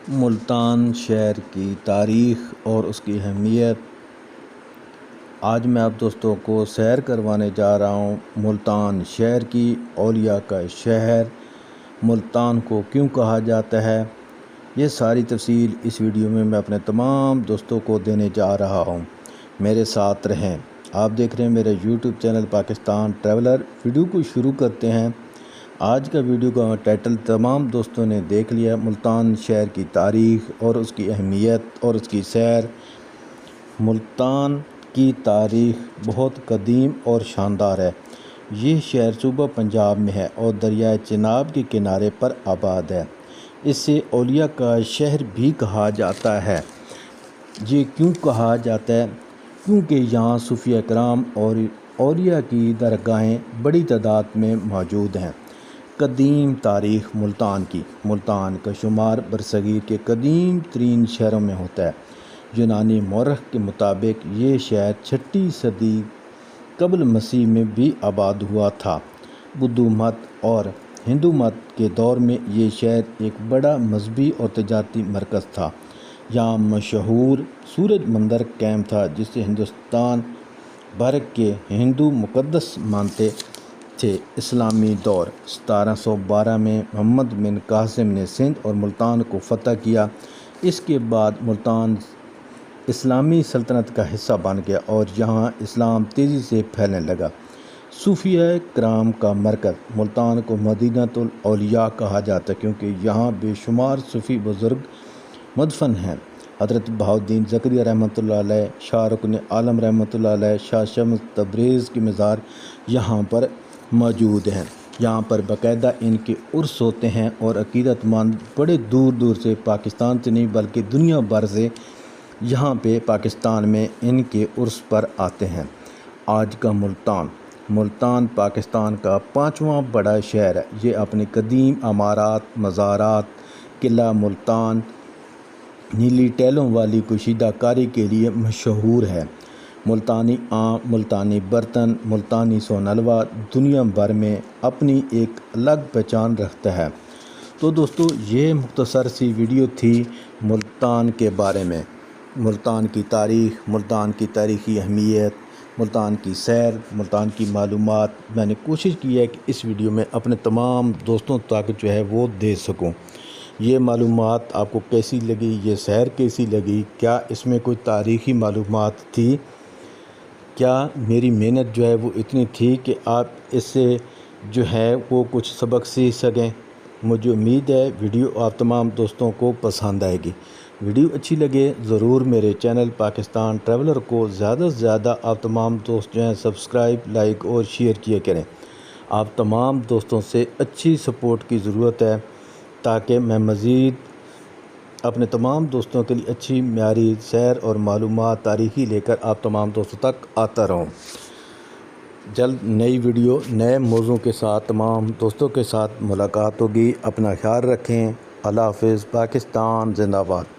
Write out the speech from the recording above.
ملتان شہر کی تاریخ اور اس کی اہمیت۔ آج میں آپ دوستوں کو سیر کروانے جا رہا ہوں ملتان شہر کی۔ اولیاء کا شہر ملتان کو کیوں کہا جاتا ہے، یہ ساری تفصیل اس ویڈیو میں اپنے تمام دوستوں کو دینے جا رہا ہوں۔ میرے ساتھ رہیں۔ آپ دیکھ رہے ہیں میرا YouTube channel Pakistan traveller. Video کو شروع کرتے ہیں۔ آج کا ویڈیو کا ٹائٹل تمام دوستوں نے دیکھ لیا، ملتان شہر کی تاریخ اور اس کی اہمیت اور اس کی سیر۔ ملتان کی تاریخ بہت قدیم اور شاندار ہے۔ یہ شہر صوبہ پنجاب میں ہے اور دریائے چناب کے کنارے پر آباد ہے۔ اسے اولیاء کا شہر بھی کہا جاتا ہے۔ یہ کیوں کہا جاتا ہے؟ کیونکہ یہاں صوفیاء کرام اور اولیاء کی درگاہیں بڑی تعداد میں موجود ہیں۔ قدیم تاریخ ملتان کی۔ ملتان کا شمار برصغیر کے قدیم ترین شہروں میں ہوتا ہے۔ یونانی مورخ کے مطابق یہ شہر 6 صدی قبل مسیح میں بھی آباد ہوا تھا۔ بدھ مت اور ہندو مت کے دور میں یہ شہر ایک بڑا مذہبی اور تجارتی مرکز تھا۔ یہاں مشہور سورج مندر قائم تھا جسے ہندوستان بھر کے ہندو مقدس مانتے تھے۔ اسلامی دور 1712 میں محمد بن قاسم نے سندھ اور ملتان کو فتح کیا۔ اس کے بعد ملتان اسلامی سلطنت کا حصہ بن گیا اور یہاں اسلام تیزی سے پھیلنے لگا۔ صوفیاء کرام کا مرکز۔ ملتان کو مدینۃ الاولیاء کہا جاتا ہے کیونکہ یہاں بے شمار صوفی بزرگ مدفن ہیں۔ حضرت بہاؤالدین زکریا رحمۃ اللہ علیہ، شاہ رکن عالم رحمۃ اللہ علیہ، شاہ شمس تبریز کی مزار یہاں پر موجود ہیں۔ یہاں پر باقاعدہ ان کے عرس ہوتے ہیں اور عقیدت مند بڑے دور دور سے، پاکستان سے نہیں بلکہ دنیا بھر سے یہاں پہ پاکستان میں ان کے عرس پر آتے ہیں۔ آج کا ملتان۔ ملتان پاکستان کا 5واں بڑا شہر ہے۔ یہ اپنی قدیم عمارات، مزارات، قلعہ ملتان، نیلی ٹیلوں والی کشیدہ کاری کے لیے مشہور ہے۔ ملتانی آم، ملتانی برتن، ملتانی سون حلوہ دنیا بھر میں اپنی ایک الگ پہچان رکھتا ہے۔ تو دوستو، یہ مختصر سی ویڈیو تھی ملتان کے بارے میں۔ ملتان کی تاریخ، ملتان کی تاریخی اہمیت، ملتان کی سیر، ملتان کی معلومات میں نے کوشش کی ہے کہ اس ویڈیو میں اپنے تمام دوستوں تک جو ہے وہ دے سکوں۔ یہ معلومات آپ کو کیسی لگی؟ یہ سیر کیسی لگی؟ کیا اس میں کوئی تاریخی معلومات تھی؟ کیا میری محنت جو ہے وہ اتنی تھی کہ آپ اس سے جو ہے وہ کچھ سبق سیکھ سکیں؟ مجھے امید ہے ویڈیو آپ تمام دوستوں کو پسند آئے گی۔ ویڈیو اچھی لگے ضرور میرے چینل پاکستان ٹریولر کو زیادہ سے زیادہ آپ تمام دوست جو ہیں سبسکرائب، لائک اور شیئر کیا کریں۔ آپ تمام دوستوں سے اچھی سپورٹ کی ضرورت ہے تاکہ میں مزید اپنے تمام دوستوں کے لیے اچھی معیاری سیر اور معلومات تاریخی لے کر آپ تمام دوستوں تک آتا رہوں۔ جلد نئی ویڈیو نئے موضوع کے ساتھ تمام دوستوں کے ساتھ ملاقات ہوگی۔ اپنا خیال رکھیں۔ اللہ حافظ۔ پاکستان زندہ باد۔